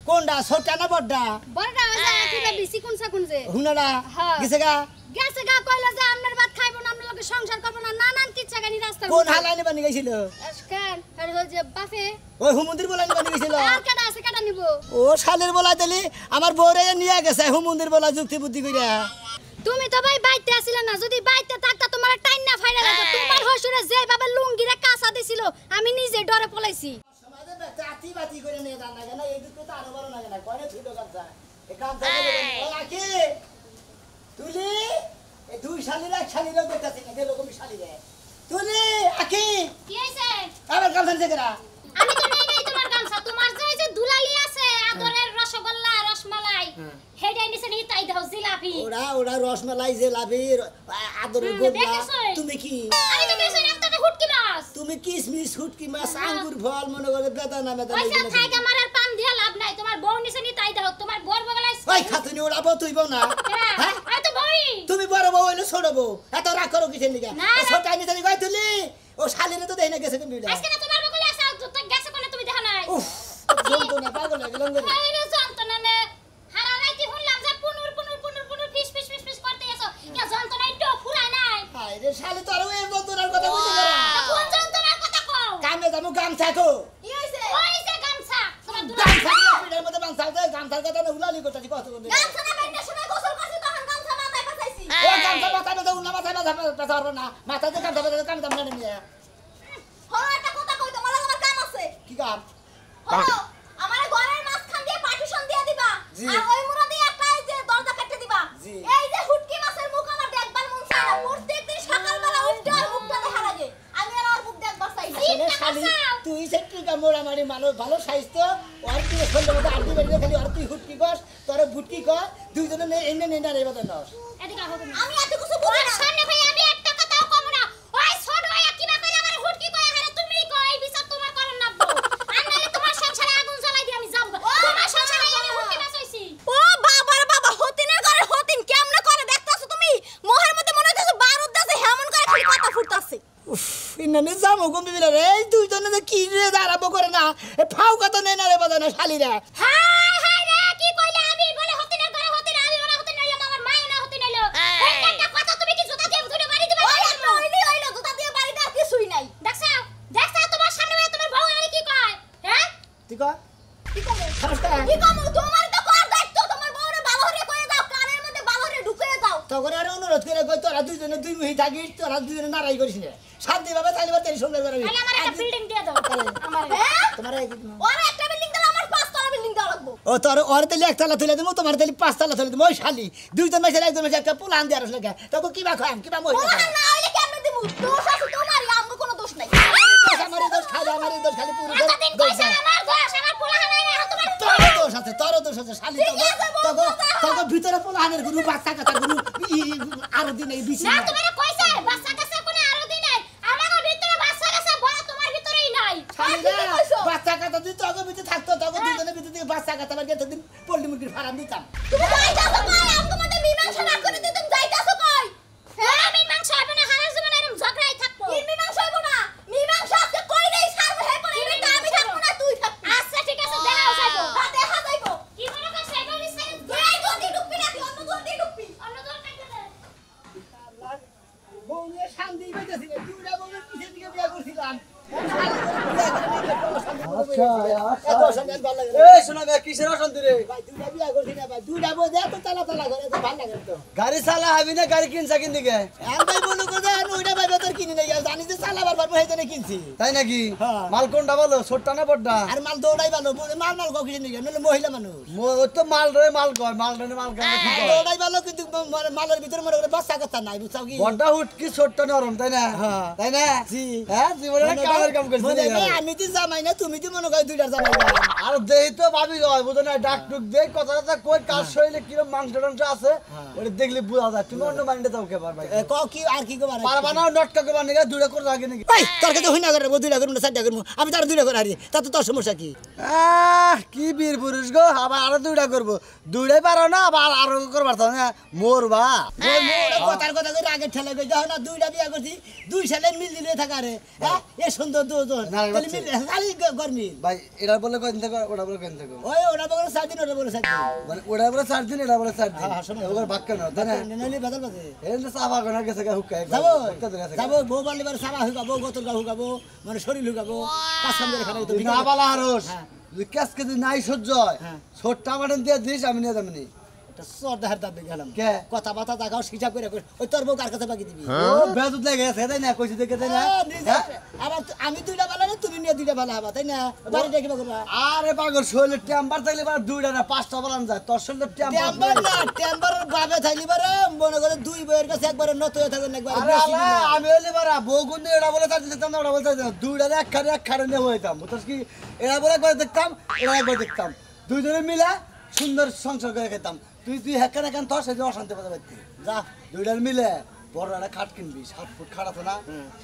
কোনটা ছোটটা না বড়টা? বড়টা হইছে কিবা বেশি কোন সাকুন যে হুনাডা হ্যাঁ। গেছে গা কইলা যে আমনের ভাত খাইবো না আমনের লগে সংসার করব না নানান কিচ্ছা গানি রাস্তা কোন হালাইনে বানি গেছিল? আজকাল আর হল যে বাফে ওই হুমন্দির বলাই বানি গেছিল। আর কাটা আছে কাটা নিব ও শালের বলাই দিলি আমার বউরে নিয়ে গেছে হুমন্দির বলা যুক্তি বুদ্ধি কইরা। তুমি তো ভাই বাইতে আসিলা না যদি বাইতে থাকতা তোমার টাইম না ফাইরা লাগতো তোমার হসুরে যে ভাবে লুঙ্গিরে কাঁচা দিছিল আমি নিজে ডরে পলাইছি সমাজে চাতি বাতি করে নিয়ে যান না কেন এই দুটো তো আরো বড় না কেন কয়নে ছুটো কাঁচা এই কাঁচা ও আকি তুলি এই দুই শালির এক শালির দেখতাছি না এরকম শালি রে তুলি আকি কি হইছে আবার কাঁচা দেখরা আমি তো নেই নাই তোমার গামছা তোমার যে দুলালি আছে আদরের রসগোল্লা রসমালাই হেডাই নিছে নি তাই দাও জিলাপি ওরা রসমালাই জিলাপি আদরের গোল্লা তুমি কি আমি তো কইছি একটা হুটকি মাছ তুমি কিসমিস হুটকি মাছ আঙ্গুর ফল মনে করে বেদানা মেদানা ওইসা থাইকা মারার পান দিয়া লাভ নাই তোমার বউ নিছে নি তাই দাও তোমার বউর বগলাই ওই খাতুনি ওরা বউ তুই বউ না হ্যাঁ আমি তো বউই তুমি বড় বউ হইলো ছোট বউ এত রাগ করো কিসের লিগা ছোট আইনি তাই কই তুলি ও শালিরে তো দেই না গেছে তুমি আজকে না তোমার বগলে আছে তো গেছে কোনে তুমি দেখা নাই উফ যন্ত্রণা পাগল হয়ে গেলাম গো এই রে যন্ত্রণা নে হারা রাইতে শুনলাম যে পুনুর ফিস করতে এসো কে যন্ত্রণা একটু ফুরায় নাই হায় রে শালি তোর ওই যন্ত্রণার কথা কইতে পারা কোন যন্ত্রণার কথা কও কামে যামু গামছা কো কি হইছে ওইছে গামছা তোমার গামছা পিঠের মধ্যে গামছা দে গামছার কথা না উলালি করতেছি কত করে গামছা না বাইনা সময় গোসল করছি তখন গামছা মাথায় পাছাইছি ও গামছা মাথায় দাও না মাথায় পাছার না মাথাতে গামছা কাম দাম না নিয়ে হলো একটা কথা কই তোমার লগে আমার কাম আছে কি কাম হলো আমার ঘরের মাঝখান দিয়ে পার্টিশন দিয়ে দিবা আর ওই মুরা দিয়ে একটা এই যে দরজা কেটে দিবা এই যে হুটকি মাছের মুখ আমার দেখবার মন চায় না প্রত্যেকদিন সকালবেলা উঠতে আর মুখটা দেখা লাগে আমি আর ওর মুখ দেখবার চাই আসলে শালি তুই সেটি কামড়া মারি মানুষ ভালো স্বাস্থ্য আর তুই সন্ধ্যে মতো আড্ডি বেরিয়ে খালি আর তুই হুটকি কস তোর ভুটকি ক দুইজনে এনে নেই না রে বদন এদিকে আহো তুমি আমি এত কিছু বুঝি না সামনে ভাই আমি একটা কথাও কম না ওই ছোট ভাই কিবা কইলা আমার হুটকি কই আরে তুমি কই এই বিচার তোমার করেন না আনলে তোমার সংসারে আগুন জ্বালাই দিয়ে আমি যাব তোমার সংসারে আমি হুটকি মাছ হইছি ও বাবা রে বাবা হতিনের ঘরে হতিন কেমনে করে দেখতাছো তুমি মোহের মধ্যে মনে হচ্ছে বারুদ দাসে হেমন করে খালি কথা ফুটতাছে উফ ইন্নানে যামু গম দিবিলা রে এই দুইজনে যে কি রে দাঁড়াবো করে না এ ফাউ কথা নেই না রে বদন শালিরা হাই হাই রে কি কইলা আমি বলে হতিনের ঘরে হতিন আমি বলে হতিন নইলো আমার মা না হতিন নইলো এই একটা কথা তুমি কি জুতা দিয়ে ধরে বাড়ি দিবা হইলো জুতা দিয়ে বাড়ি দাও কিছুই নাই দেখছো তোমার সামনে তোমার বউ আমারে কি কয় হ্যাঁ তুই ক কি কমু সমস্যা কি কমু তোমার তো কর দায়িত্ব তোমার বউরে ভালো করে কইয়ে দাও কানের মধ্যে ভালো করে ঢুকিয়ে দাও তখন আর অনুরোধ করে কই তোরা দুইজনে দুই মুহি থাকিস তোরা দুইজনে নারাই করিস না শান্তি ভাবে তাইলে বা তেরি সুন্দর করে তাহলে আমার একটা বিল্ডিং দিয়ে দাও আমারে হ্যাঁ তোমার ওরে একটা বিল্ডিং দিলে আমার পাঁচতলা বিল্ডিং দেওয়া লাগবে ও তোর ওর তেলি একতলা তুলে দেবো তোমার তেলি পাঁচতলা তুলে দেবো ওই শালি দুইজন মাসের একজন মাসে একটা পুলান দিয়ে আসলে তখন কিবা খাম কিবা মই না হইলে কেমনে দিমু দোষ আছে তোমারই আমার কোনো দোষ নাই আমারই দোষ খালি পুরো এতদিন কইছ আমার দোষ আমার পোলাহান নাই না তোমার তোর দোষ আছে শালি তখন ভিতরে পোলাহানের গুরু বাচ্চা কাটার গুরু আরো দিন এই বিছি না তোমারে কইছে বাচ্চা কাছে কোনে আরো দিন নাই আমাদের ভিতরে বাচ্চা কাছে বড় তোমার ভিতরেই নাই বাচ্চা কাটা তুই তখন ভিতরে থাকতো তখন দুজনের ভিতরে থেকে বাচ্চা কাটা আমার এতদিন পোল্ট্রি মুরগির ফার্ম দিতাম তুমি যাইতাছো কই আমি তোমাদের মীমাংসা না করে দিতাম যাইতাছো কই হ্যাঁ মীমাংসা হবে না হারার জীবন এরকম ঝগড়াই থাকবো কি মীমাংসা হবে না মীমাংসা আজকে কই নেই ছাড়বে হে করে এটা আমি থাকবো না তুই থাকবি আচ্ছা ঠিক আছে দেখা যাইবো হ্যাঁ দেখা যাইবো কি মনে করছ এবার নিশ্চয় এই জলদি ঢুকবি না তুই অন্য জলদি ঢুকবি অন্য জল কাটতে দে বউ নিয়ে শান্তি পাইতেছি না দুইটা বউয়ের পিছের দিকে বিয়ে করছিলাম আচ্ছা এত অশান্তি আর ভালো লাগে না। এই শোনা ভাই কিসের অশান্তি রে ভাই দুইটা বিয়ে করছি না ভাই দুইটা বউ দেয় তো তালা তালা করে তো ভালো লাগে তো গাড়ি চালা হবি না গাড়ি কিনছা কিন দিকে আমি বলু করে ওইটা ভাই বেতর কিনে নেই জানি যে চালাবার পারবো সেইজন্য কিনছি তাই নাকি হ্যাঁ। মাল কোনটা বলো ছোটটা না বড়টা আর মাল দৌড়াই ভালো মাল মাল কিনে নিয়ে নইলে মহিলা মানুষ ওই তো মাল রে মাল কয় মাল রে মাল কয় কি কয় দৌড়াই ভালো কিন্তু মালের ভিতরে মনে করে বাচ্চা কথা নাই বুঝছাও কি বড়টা হুটকি ছোটটা নরম তাই না হ্যাঁ। তাই না জি। হ্যাঁ জীবনে কামের কাম করছিস মনে হয় আমি তো জামাই না তুমি তো মনে করো দুইটার জামাই না। আর দেই তো ভাবি হয় বুঝো না ডাক টুক দেই কথা কথা কই কাজ শরীরে কিরম মাংস টাংস আছে ওটা দেখলে বুঝা যায় তুমি অন্য মাইন্ডে যাও কে পারবা ক কি আর কি কবার পারবা না নটকা কে বানিয়ে দুইটা করে রাখি নাকি এই তোর কাছে হই না করে দুইটা করব না চারটা করব আমি তার দুইটা করে হারি তাতে তোর সমস্যা কি কি বীর পুরুষ গো আবার আরো দুইটা করবো দুইটাই পারো না আবার আরো করবার তো না মরবা কথার কথা করে আগে ঠেলে গই দেখো না দুইটা বিয়া করছি দুই সালে মিল দিলে থাকা রে হ্যাঁ এ সুন্দর দুজন না, তাহলে মিল খালি গরমি ভাই এটা বলে কইন থেকে ওটা বলে কইন থেকে ওই ওটা বলে 7 দিন ওটা বলে 7 দিন মানে ওটা বলে 4 দিন এটা বলে 4 দিন হ্যাঁ শোনো ওর ভাগ কেন তাই না নইলে বাজার বাজে এই যে সাবা কোনা গেছে হুকায় যাবো যাবো বউ বাড়লে বারে সাবা হুকাবো গোতর গা হুকাবো মানে শরীর হুকাবো কাজ কাম করে খানা তো না বালা হারস হ্যাঁ। তুই কাজকে যদি নাই সহ্য হয় হ্যাঁ। ছোট টামাটান দিয়ে দিস আমি নিয়ে যাবনি এটা সর দেখার দাবি গেলাম কে? কথা বাতা দেখাও হিসাব করে ওই তোর বউ কার কাছে বাকি দিবি ও বেজুত লাগে গেছে তাই না কইছি দেখে তাই না নিজে আবার আমি 2টা বালা না তুমি নিয়ে 2টা বালা হবা তাই না বাড়িটা কিবা করবা আরে পাগল শৈলের টেম্বার থাকলে বার 2টা না 5টা বলান যায় তোর শৈলের টেম্বার না টেম্বারের বাবে থাকলি বারে মনে করে 2 বইয়ের কাছে একবারে নত হয়ে থাকেন একবার আরে আল্লাহ আমি হইলে বারা বউগুন এরা বলে তার দিতাম না ওরা বলতে দিতাম 2টা এক খারে নিয়ে হইতাম বুঝছস কি এরা বলে একবার দেখতাম এরা একবার দেখতাম দুইজনে মিলে সুন্দর সংসার করে খেতাম তুই হেকান হেকান তোর সাথে অশান্তি পাতা পারতি যা 2টার মিলে বড় একটা খাট কিনবি 7 ফুট খাট আছে না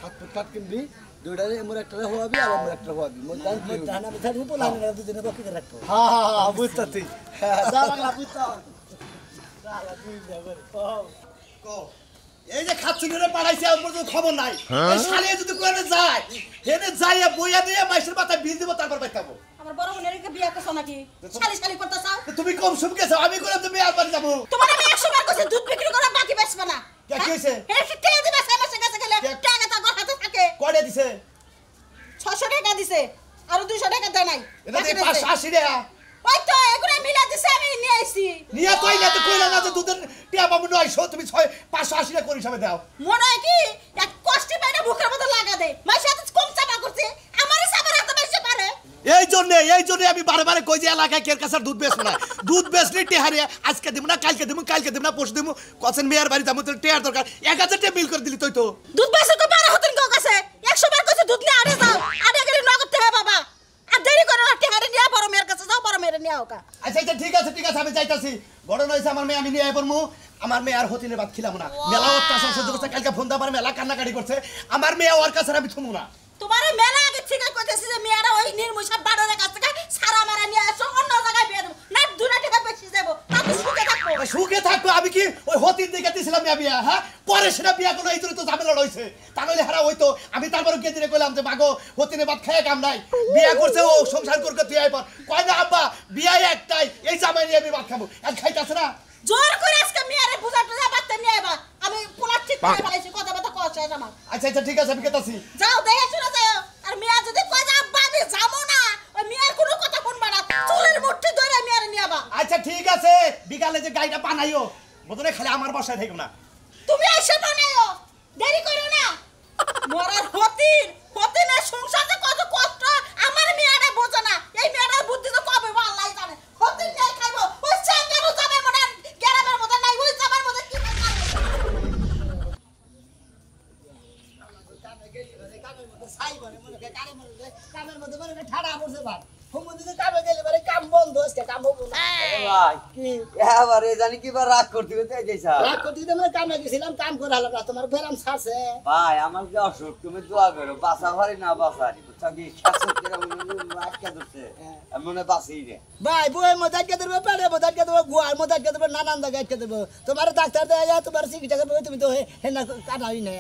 7 ফুট খাট কিনবি 2টারে এমন একটা হওয়াবি আর এমন একটা হওয়াবি মধ্যে ধান আমি থাকবো পোলা না দুদিনে বকি করে রাখবো হ্যাঁ বুঝতাছি যা বাংলা বুঝতাম এই যে খাচ্ছুরে পাড়াইছে আমার তো খবর নাই এই শালে যদি কোনে যায় হেনে যাইয়া বইয়া দিয়ে মাইশের মাথায় বিল দিব তারপর বাইতাবো আমার বড় বোনের কি বিয়া করছ নাকি শালি শালি করতেছাও তুমি কম সুম গেছো আমি করে তুমি আর বাড়ি যাবো তোমার আমি 100 বার কইছি দুধ বিক্রি করা বাকি বেচবা না কে কি হইছে এটা কি তেল দিবা সামনে কাছে গেলে টাকা তো ঘর হাতে থাকে কয়টা দিছে 600 টাকা দিছে আর 200 টাকা দেয় নাই এটা দিয়ে 580 টাকা ওই তো এগুলা মিলা দিছে আমি নিয়ে আইছি নিয়া কইলা তো কইলা না যে দুধের টিয়া পাবো 900 তুমি 580 টাকা করে হিসাবে দাও মনে হয় কি এক কষ্টে বাইরে বুকের মধ্যে লাগা দে মাসে এত কম চাপা করছে আমারে সাবার হাতে বেশি পারে এই জন্য আমি বারে কই যে এলাকায় কের কাছে দুধ বেচবো না দুধ বেচলে টেহারে আজকে দিব না কালকে দিব না পরশু দিব কছেন মেয়ের বাড়ি যাবো তো টেহার দরকার 1000 টাকা বিল করে দিলি তুই তো দুধ বেচে তো পারে হতেন কেউ কাছে 100 বার কইছে দুধ নিয়ে আরে যাও আরে গেলে নগদ তে বাবা আর দেরি করে না টেহারে নিয়ে বড় মেয়ের কাছে যাও বড় মেয়ের নিয়ে আওকা আচ্ছা ঠিক আছে আমি যাইতাছি বড় নইছে আমার মেয়ে আমি নিয়ে আই পড়মু আমার মেয়ে আর হতিনে ভাত খিলাম না মেলা অত্যাচার সহ্য করছে কালকে ফোন দাবার মেলা কান্নাকাটি করছে আমার মেয়ে ওর কাছে আমি থমু না তোমারে মেলা আগে ঠিক কইতেছি যে মেয়েরা ওই নির্মুষা বাড়ারে কাছ থেকে সারা মারা নিয়ে আসো অন্য জায়গায় বিয়ে দেবো না দুনা টাকা বেশি যাবো তাতে সুখে থাকবো সুখে থাকবো আমি কি ওই হতির দিকে দিছিলাম বিয়া হ্যাঁ পরে সেটা বিয়া করলো এই জন্য তো ঝামেলা রয়েছে তাহলে হারা হইতো আমি তারপরে গিয়ে দিনে কইলাম যে মাগো হতিনে ভাত খেয়ে কাম নাই বিয়া করছে ও সংসার করতে তুই আইপর কয় না আব্বা বিয়া একটাই এই জামাই নিয়ে আমি ভাত খাবো আর খাইতাছে না জোর করে আজকে মেয়েরে বুঝাতে যা বাচ্চা নিয়ে আইবা আমি পোলা ঠিক করে ফেলাইছি কথা কথা কষ্ট আমার আচ্ছা ঠিক আছে আমি কেতাছি যাও দেখে শুনে যাও আর মেয়া যদি কয় যে আব্বা আমি যাবো না ওই মেয়ের কোনো কথা শুনবা না চুলের মুঠি ধরে মেয়েরে নিয়ে আবা আচ্ছা ঠিক আছে বিকালে যে গাড়িটা বানাইও বোধনে খালি আমার বাসায় থাকো না তুমি এসে বানাইও দেরি করো না মরার হতিনের সংসারে কত কষ্ট আমার মেয়েরা বোঝে না এই মেয়েটার বুদ্ধি তো কবে আল্লাহ জানে হতিন নাই খাইবো ওই চাঙ্গারও যাবে মনে গ্রামের মধ্যে নাই ওই যাবার মধ্যে কি কামের মধ্যে মানে ঠাড়া পড়ছে ভাই হুমুদিতে কামে গেলে মানে কাম বন্ধ আজকে কাম হবো না ভাই কি এবারে জানি কি বা রাগ করতে হবে তাই যাইছা রাগ করতে দিতে মানে কামে গেছিলাম কাম করে হলাম না তোমার ফেরাম ছাড়ছে ভাই আমার যে অসুখ তুমি দোয়া করো বাসা ভারি না বাসারি বুঝছো কি শাসক কেরা আটকে ধরছে আমি মনে বাসি রে ভাই বইয়ের মধ্যে আটকে দেবো পেটের মধ্যে আটকে দেবো গুয়ার মধ্যে আটকে দেবো নানান জায়গায় আটকে দেবো তোমার ডাক্তার দেয়া তোমার চিকিৎসা করবে তুমি তো হেনা কাটাই না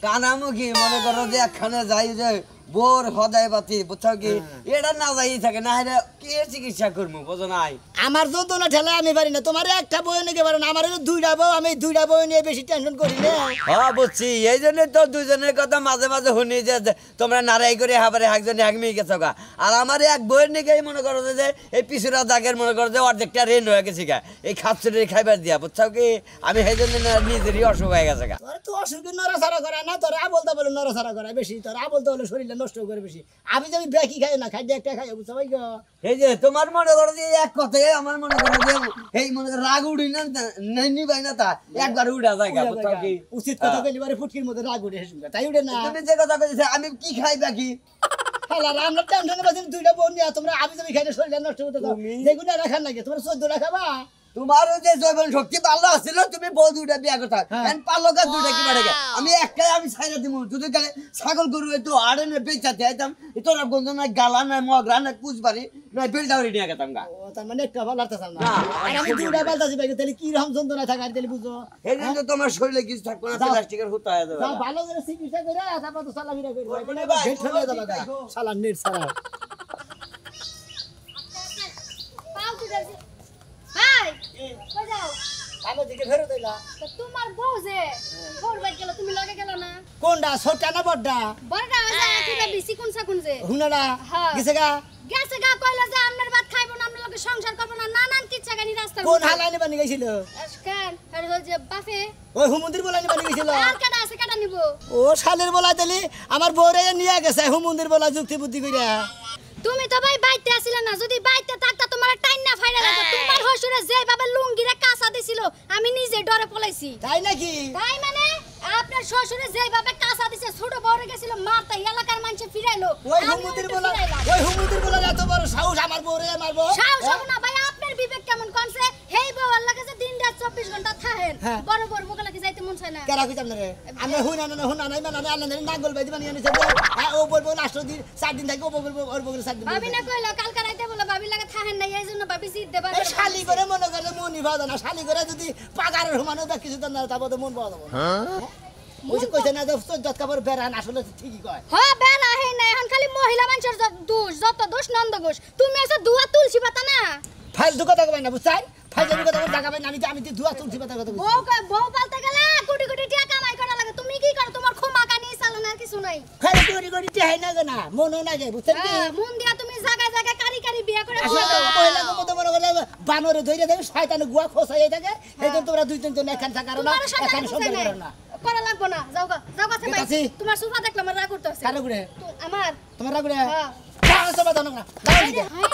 কানামুখী মনে করো যে একখানে যাই যে বোর হদায় বাতি বুঝছো কি এটা না যাই থাকে না এটা কে চিকিৎসা করবো বোঝো নাই আমার যন্ত্রণা ঠেলা আমি পারি না তোমার একটা বই নিতে পারো না আমার 2টা বউ আমি 2টা বই নিয়ে বেশি টেনশন করি না হ্যাঁ বুঝছি এই জন্য তো দুজনের কথা মাঝে মাঝে শুনি যে তোমরা নারাই করে হাবারে একজনে হাগমি গেছো গা আর আমার এক বইয়ের নিকেই মনে করো যে এই পিছুরা দাগের মনে করো যে অর্ধেকটা রেন হয়ে গেছে গা এই খাপচুরি খাইবার দিয়া বুঝছো কি আমি সেই জন্য নিজেরই অসুখ হয়ে গেছে গা তোর তো অসুখে নড়াছড়া করে না তোর আবলতা বলে নড়াছড়া করে বেশি তোর আবলতা হলে শরীরটা নষ্ট করে বেশি আমি যদি ব্যাকি খাই না খাই একটা খাই বুঝছো ভাই গো এই যে তোমার মনে করো যে এক কথায় আমার মনে করো যে এই মনে করো রাগ উড়ি না নিবাই না তা একবার উড়া যায় গা বুঝছো কি উচিত কথা কইলি বারে ফুটকির মধ্যে রাগ উঠে হেসুন তাই উঠে না তুমি যে কথা কইছে আমি কি খাই বাকি হালা আমরা টেনশনে বাজি 2টা বউ নিয়ে তোমরা আমি যদি খাইলে শরীরটা নষ্ট হতে দাও যেগুলো রাখার লাগে তোমরা 14 রাখাবা তোমারও যে জৈবন শক্তি ভালো আছিল তুমি বউ দুইটা বিয়া কথা এন্ড পালো গা দুইটা কি বাড়ে আমি একটাই আমি ছাইরা দিমু যদি গেলে ছাগল গরু একটু আড়ে নে বেচাতে আইতাম তোরা গন্ধ না গালা না মগরা না পুজবাড়ি না বেলডাউরি নিয়ে গেতাম গা ও তার মানে একটা ভালো লাগতেছ না আর আমি 2টা বালতাছি ভাই তাহলে কি রকম যন্ত্রণা থাকে আর তাহলে বুঝো এই যে তোমার শরীরে কিছু থাকবে না প্লাস্টিকের হুতা হয়ে যাবে যা ভালো করে চিকিৎসা করে তারপর তো সালামিরা করবে এটা ভেট ফেলে দাও গা শালা নেট সারা পাও কই যাও আমার দিকে ফেরত এলা তো তোমার বউ যে বউর বাড়ি গেল তুমি লগে গেল না কোনটা ছোটটা না বড়টা বড়টা হইছে কিবা বেশি কোন সাকুন যে হুনারা হ্যাঁ। গেছে গা গেছে গা কইলা যে আমনের ভাত খাইবো না আমনের লগে সংসার করবো না নানান কিচ্ছা গানি রাস্তার কোন হালাইনে বানি গেছিল কেন আর হল যে বাপে ওই হুমন্দির বলাইনে বানি গেছিল আর কাটা আছে কাটা নিব ও শালের বলা দিলি আমার বউরে নিয়ে গেছে হুমন্দির বলা যুক্তি বুদ্ধি কইরা তুমি তো ভাই বাইতে আসিলা না যদি বাইতে থাকতা তোমার টাইম না ফাইরা লাগতো তোমার হসুরে যে বাবা লুঙ্গিরে কাঁচা দিছিল আমি নিজে ডরে পলাইছি তাই নাকি তাই মানে আপনার শ্বশুরে যে বাবা কাঁচা দিছে ছোট বড় গেছিল মারতা এলাকার মানুষ ফিরাইলো ওই হুমন্দির বলা এত বড় সাহস আমার বউরে মারবো সাহস হবে না ভাই আপনার বিবেক কেমন কোনছে হেই বউ আল্লাহ কাছে দিন রাত 24 ঘন্টা থাকেন হ্যাঁ। বড় বড় বগলা কি যাইতে মন চায় না কেরা কইতাম না রে আমরা হুই না হুনা নাই মানে আনন্দ নাগল বাইদি বানিয়ে আনিছে ও বলবো লাস্ট দিন 4 দিন থাকি ও বলবো ওর বলবো 4 দিন ভাবি না কইলো কালকা রাইতে বলে ভাবি লাগা থাকেন না এইজন্য ভাবি জিদ দেবা এই শালি করে মনে করে মনি ভাও না শালি করে যদি পাগারের সমানো বা কিছু না তারপর মন পাওয়া যাবে ওই যে কইছে না যে চোদ্দ কাপড় বেড়ান আসলে ঠিকই কয় হ্যাঁ বেলা হে না এখন খালি মহিলা মানুষের দোষ যত দোষ নন্দ ঘোষ তুমি এসে দুয়া তুলসী পাতা না ফাইল দুটো কথা কই না বুঝছেন ফাইল দুটো কথা জায়গা পাই না আমি তো দুয়া তুলছি পাতা কথা বউ বউ পালতে গেলে কোটি কোটি টাকা কামাই করা লাগে তুমি কি করো তোমার ক্ষমা কানি চালান আর কিছু নাই খালি করি করি তে হয় না গো না মনও না যায় বুঝছেন কি হ্যাঁ, মন দিয়া তুমি জায়গায় জায়গায় কারি কারি বিয়া করে আসলে মহিলা কো মত মনে করে বানরে ধইরে দেবে শয়তানে গুয়া খোসাই থাকে এইজন্য তোমরা দুই তিনজন এখান থাকারো না তোমার সাথে এখানে সম্পর্ক করো না করা লাগবো না যাও গা সে ভাই গেতাছি। তোমার সুফা দেখলাম আমার রাগ করতেছে কারো গুড়ে আমার তোমার রাগুড়ে হ্যাঁ কারো সব দাও না দাও দিকে হাই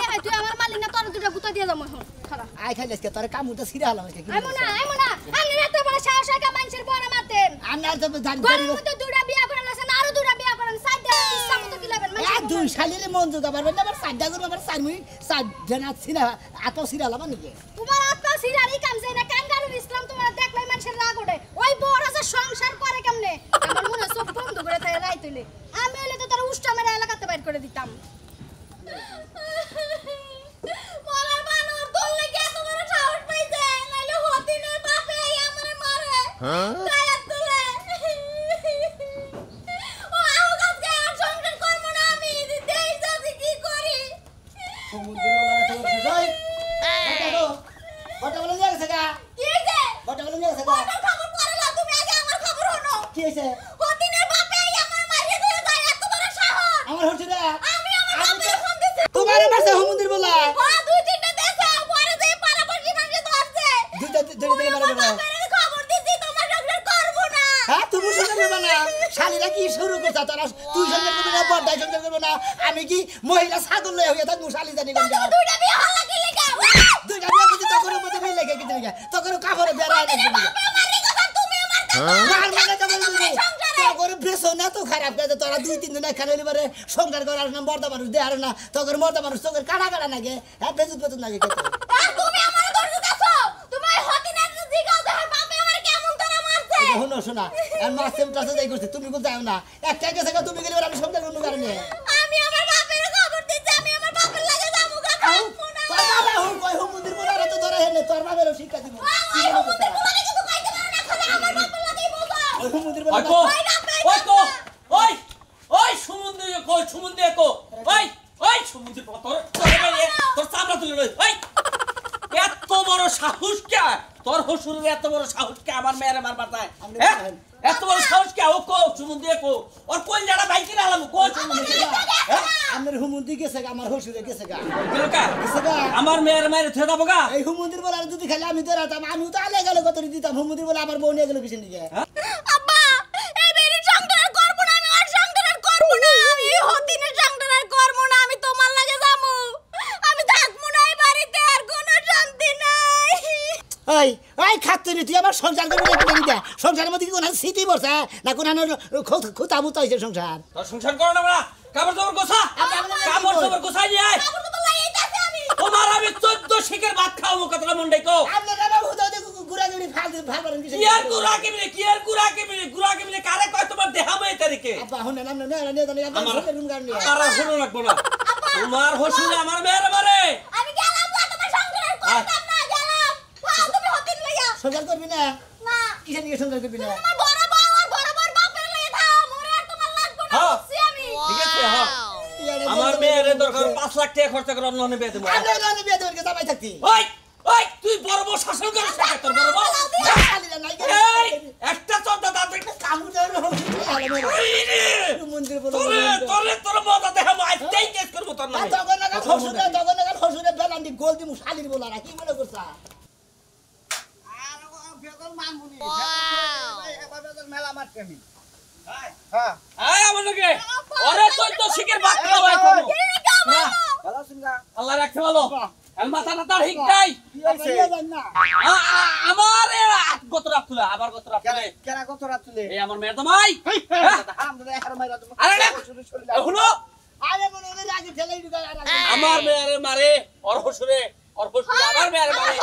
রে তুই আমার মালিক না তোর দুটা গুতা দিয়ে যাবো এখন খারাপ আই খাইলে আজকে তোর কামুটা সিরা হলাম আজকে কি আইমো না আমি এত বড় সাহস হয় মানুষের বড় মারতেন আমি আর তো জানি গরিব মতো দুটা বিয়া করে লাছেন আরো দুটা বিয়া করেন সাইডে ইচ্ছা মতো কি লাবেন এক দুই শালিরে মন জোগা পারবেন না আবার সাড্ডা করবো আবার সারমুই জানা সিরা আত সিরা হলাম নাকি তোমার আত্মা সিরারি কাম যায় না কাঙ্গারুর ইসলাম তোমার দেখলাই মানুষের রাগ ওঠে ওই বড় আছে সংসার করে কেমনে আমার মনে হয় সব বন্ধ করে তাই রাই তুলে আমি হলে তো তার উষ্টা মেরে এলাকাতে বাইর করে দিতাম মরার বানর দললে কে তোমার সাহস পাইছে নাইলে হতিনের বাপে আমারে মারে গায়ের তুলে ও আও গাছকে আর সংসার করব না আমি দেই যাচ্ছি কি করি সমুদ্রের বলা তো যাই বটা বলে নিয়ে গেছে গা কি হইছে বটা বলে নিয়ে গেছে গা আমার খবর পড়ে না তুমি আগে আমার খবর হনো কি হইছে হতিনের বাপে আমার মারিয়ে দিয়ে যায় এত বড় সাহস আমার হচ্ছে রে আমি আমার বাপের ফোন দিছি তোমার মাসে সমুদ্রের বলা হ্যাঁ দুই তিনটা দেশে পরে যে পারাপাশি মানুষ ধরছে দুইটা দুইটা মারা বলা বাপের খবর দিছি তোমার সংসার করব না হ্যাঁ তুমি শুনতে পারবে না শালিরা কি শুরু করছে তারা তুই সঙ্গে করবি না বড়টাই সঙ্গে করবো না আমি কি মহিলা ছাগল লয়ে হয়ে থাকবো শালি জানি কোন তুমি দুইটা বিয়ে হল কি লাগা দুইটা বিয়ে করছি তখন মধ্যে মিলে লেগে কিছু লেগে তখন কাপড়ে বেড়ায় না আমারই কথা তুমি আমার মার মানে তো বলবি তখন বেসো না তো খারাপ কাজে তোরা দুই তিন দিন এখানে এবারে সংসার করার না মর্দা মানুষ দেয়ার না তখন মর্দা মানুষ তোকে কাটা কাটা নাগে হ্যাঁ বেজুত বেজুত নাগে খেতে তুমি আমার দর্জ দেখো তুমি হতিনের জিগাও যে বাপে আমার কেমন করে মারছে শোনো শোনা আর মাসেম টাসে যাই করছে তুমি কোন যাও না একটা গেছে তুমি গেলে আমি সংসার করবো কারণে আমি আমার বাপের খবর দিছি আমি আমার বাপের লাগে যাবো গা তোর বাবা হুম কই হুম মন্দির বলা তো ধরে হেনে তোর বাবারও শিক্ষা দিব ওই হুমুদের বলে কিছু কইতে পারো না খালি আমার বাপের লাগেই বলবো ওই হুম মন্দির ওই বলা কো ওই কো ওই ওই সমুদ্রে কো ওই সমুদ্রে তোর চামড়া তুলে লই ওই এত বড় সাহস কে তোর হসুরের এত বড় সাহস কে আমার মেয়ের মার মাথায় এত বড় সাহস কে ও কো সমুদ্রে কো ওর কোন জায়গা বাইকে আলাম কো সমুদ্রে আমার হুম মন্দির গেছে আমার হসুরে গেছে গা গেলকা গেছে গা আমার মেয়ের মায়ের থে যাবো গা এই হুম মন্দির বলা যদি খালি আমি তো রাতাম আমি তো আলে গেল কত দিতাম হুম মন্দির বলা আমার বউ নিয়ে গেল পিছনে দিকে আব্বা এই বেরি সংসার করব না আমি আর সংসার করব না আমি হতিনের সংসার করব না আমি তোমার লাগে যামু আমি থাকবো না এই বাড়িতে আর কোনো শান্তি নাই ওই ওই খাতুরি তুই আমার সংসার করবি না কিনে দিতে সংসারের মধ্যে কি কোন স্মৃতি বসে না কোন খুতাবুত হয়েছে সংসার তোর সংসার করো না বড়া কাপড় চোপড় গোছা কাপড় চোপড় গোছাই নিয়ে আয় কাপড় তো লাগাইতাছি আমি তোমার আমি 14 শিকের ভাত খাওয়াবো কতটা মন্ডাই কো আপনার বাবা হুদাও দেখো গুড়াগুড়ি ফাল করেন কিছু কি আর গুড়া কেমনে কারে কয় তোমার দেহামে এই তারিখে আব্বা হুন না না জানি আমার আমার রুম গান নিয়ে আর হলো লাগবো না তোমার হসুল আমার মেয়ের মারে আমি গেলাম না তোমার সংসার করতাম না গেলাম ফাল তুমি হতিন লইয়া সংসার করবি না না কিসের নিয়ে সংসার করবি না তোমার বড় বউ আর বড় বড় বাপের লইয়া দাও মোরে আর তোমার লাগবো না হ্যাঁ। বুঝছি আমি ঠিক আছে হ্যাঁ আমার মেয়ের দরকার 5 লাখ টাকা খরচ করে অন্য বিয়ে দেবো আমরা বিয়ে দেবেন জামাই থাকতি ওই ওই তুই বড় বড় শাসন করিস না তোর বড় বড় শালিরা নাই এই একটা চোদ্দা দাঁত কামড় দেওয়ার মন্দির বলো তোর মজা দেখা আজকেই কেস করবো তোর নামে জগন্নাথ হসুরে বেলান্দি গোল দিমু শালির বলা না কি মনে করছা মেলা মারতে আমি এই আমার লগে ওরে তুই তো শিখের ভাত খাওয়াই করবো ভালো আছেন না আল্লাহ রাখতে ভালো আর মাথাটা তার ঠিক নাই কি হইছে আমার গত রাত তুলে আবার গত রাত তুলে কেরা কত রাত তুলে এই আমার মেয়ের জামাই আলহামদুলিল্লাহ এর মাইরা তুমি আরে না এখনো আরে মনে হয় আগে ঠেলাই দিবা আমার মেয়েরে মারে ওর হসুরে আমার মেয়েরে মারে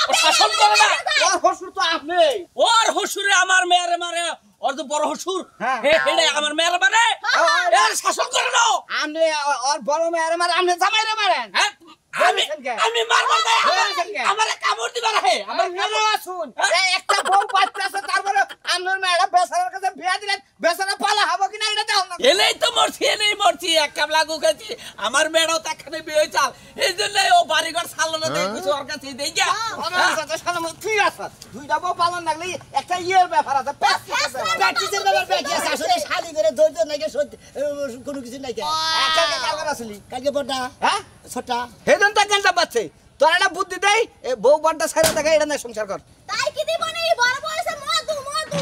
ও শাসন করে না ওর হসুর তো আপনি ওর হসুরে আমার মেয়েরে মারে ওর তো বড় হসুর হ্যাঁ। হেডে আমার মেয়েরে মারে এর শাসন করে না আপনি ওর বড় মেয়ের মারে আপনি জামাইরে মারেন হ্যাঁ? আমি মারবো না আমারে কামড় দিবা রে আমার মেয়েরা শুন এই একটা বউ বাচ্চা আছে তারপরে আপনার মেয়েরা বেচারার কাছে বিয়া দিলেন বেচারা পালা হবে কিনা এটা দাও না এলেই তো মরছি এক কামলা গুখাইছি আমার মেয়েরাও তো একখানে বিয়ে চাল এই জন্য ও বাড়িঘর সালানো দেয় কিছু ওর কাছে দেই গা আমার সাথে সালাম ঠিক আছে দুইটা বউ পালন লাগলে একটা ইয়ের ব্যাপার আছে প্র্যাকটিসের ব্যাপার প্র্যাকটিস আছে আসলে শালি করে ধৈর্য নাই কোনো কিছু নাই একটা কালকে আসলি কালকে বড়টা হ্যাঁ ছোটটা হেদন তা গানটা পাচ্ছে তোর একটা বুদ্ধি দেই এ বউ বানটা ছাইরা দেখা এটা না সংসার কর তাই কি দিব না এই বড় বয়সে মধু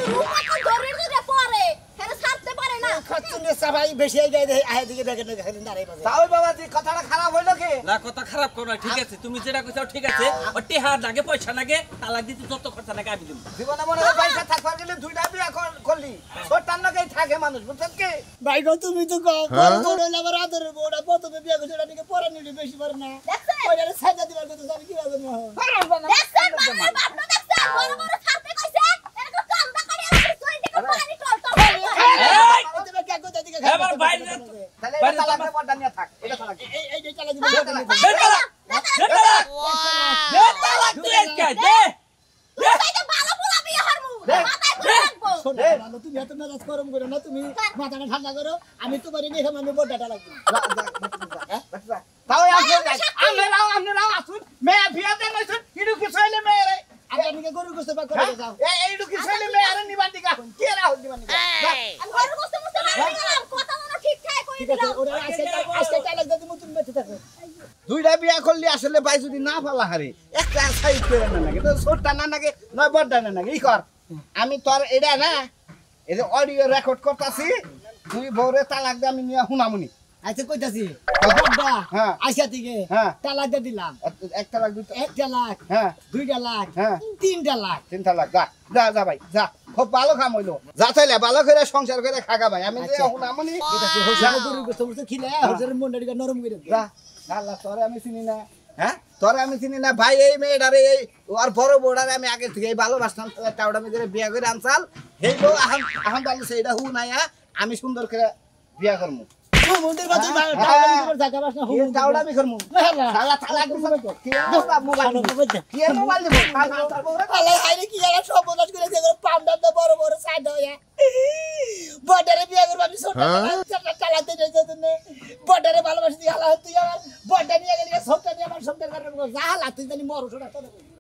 রূপা ধরে ধরে পড়ে হেরে ছাড়তে পারে না খচ্চুনে সবাই বেশি আগে আয় দিকে দেখেন দেখেন দাঁড়াই পাবে তাও বাবা তুই কথাটা খারাপ হইলো কি না কথা খারাপ করো না ঠিক আছে তুমি যেটা কইছো ঠিক আছে ও টিহা লাগে পয়সা লাগে তালাক দিতে যত খরচা লাগে আমি দিব জীবনে মনে হয় পয়সা থাকবার গেলে দুইটা বিয়া করলি ছোটার নাকি থাকে মানুষ বুঝছেন কি ভাই গো তুমি তো বড় আবার আদরের বউটা প্রথমে বিয়ে করছে ওটাকে পরে নিলে বেশি পারে না ওইটারে সাজা দিবার কথা আমি কি ভাবে না দেখছেন বাবার বাপ না দেখছেন বড় বড় ছাড়তে কইছে এরকম কামটা করে আমি তুই দেখো পানি টল তুমি কে কোথা থেকে এবার বাইরে তাহলে এটা তালাকের পর্দা নিয়ে থাক এটা তালাক এই চালা দিবা তালাক তুই কে দে তুই তো ভালো পোলা বিয়ে হরমু মাথায় করে রাখবো শোনো ভালো তুমি এত মেজাজ গরম করো না তুমি মাথাটা ঠান্ডা করো আমি তোমার নিয়ে আমি বড়টা লাগবে তাও আপনারাও আসুন মেয়ে বিয়া দেন নইছুন ইডু কি ছইলে মেয়ে রে আপনাকে গরু গোস্ত পাক করে যাও এইডু কি ছইলে মেয়ে আর নিবান দিগা কি রাহুল দিবান দিগা আমি ঘরে বসে বসে গেলাম কথা মনে ঠিকঠাক কই ঠিক আছে দিলাম ওরা আজকে চালাক দাও তুমি তুমি বেঁচে থাকো দুইটা বিয়া করলি আসলে ভাই যদি না পালা হারে একটা সাইড করে না নাকি তো ছোটটা না নাকি নয় বড়টা না নাকি ই কর আমি তোর এটা না এই যে অডিও রেকর্ড করতাছি তুই বউরে তালাক দে আমি নিয়ে হুনামুনি আচ্ছা কইতাছি বড়টা হ্যাঁ। আইসা থেকে হ্যাঁ। তালাক দিয়ে দিলাম এক তালাক দুইটা 1 লাখ হ্যাঁ 2 লাখ হ্যাঁ 3 লাখ 3 তালাক যা ভাই যা খুব ভালো কাম হইলো যা তাইলে ভালো করে সংসার করে খাগা ভাই আমি যে হুনামুনি গরু গোস্ত মুস্ত খিলে হজের মনটা নরম করে দে যা আল্লাহ তোরে আমি চিনি না হ্যাঁ তোরে আমি চিনি না ভাই এই মেয়েটারে এই আর বড় বড়ারে আমি আগে থেকে ভালোবাসতাম টাউডা মেয়ে বিয়া করে আনসাল হেই বউ আহম ভালো সেইটা হু নাইয়া আমি সুন্দর করে বিয়া করমু মন্দির বাদ টাওয়ার জায়গা বাস না টাউডা আমি করমু শালা তালাক দিছ কি মোবাইল কি মোবাইল দিব আল্লাহ আইরে কি এরা সব বলাস করে যে পামডা তো বড় বড় সাইড হইয়া বড়ারে বিয়া করব আমি ছোট চালাতে যাইতে তুমি বড়ারে ভালোবাসি দি আল্লাহ তুই আমার বড়া নিয়ে গেলি ছোটটা নিয়ে আমার সংসার করব যা হালা তুই জানি মরো ছোট